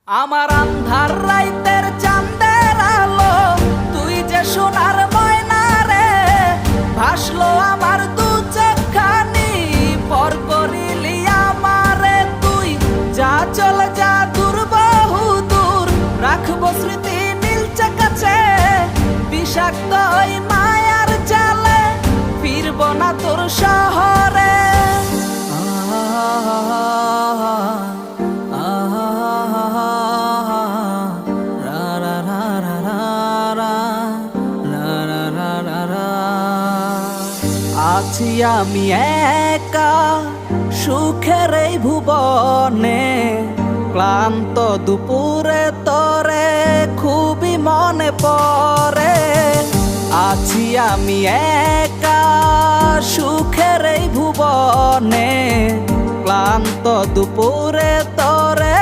আমার আন্ধার রাইতের চাঁদের আলো, তুই যে সোনার ময়না রে, ভাসলো আমার দু চোখখানি, পর করিলি আমারে তুই। যা চল যা দূর বহু দূর, রাখবো স্মৃতি নীলচে কাছে, বিষাক্ত ওই মায়ার জালে ফিরব না তোর শহরে। আছি আমি একা সুখের এই ভুবনে, ক্লান্ত দুপুরে তরে খুবই মনে পড়ে। আছি আমি একা সুখের এই ভুবনে, ক্লান্ত দুপুরে তরে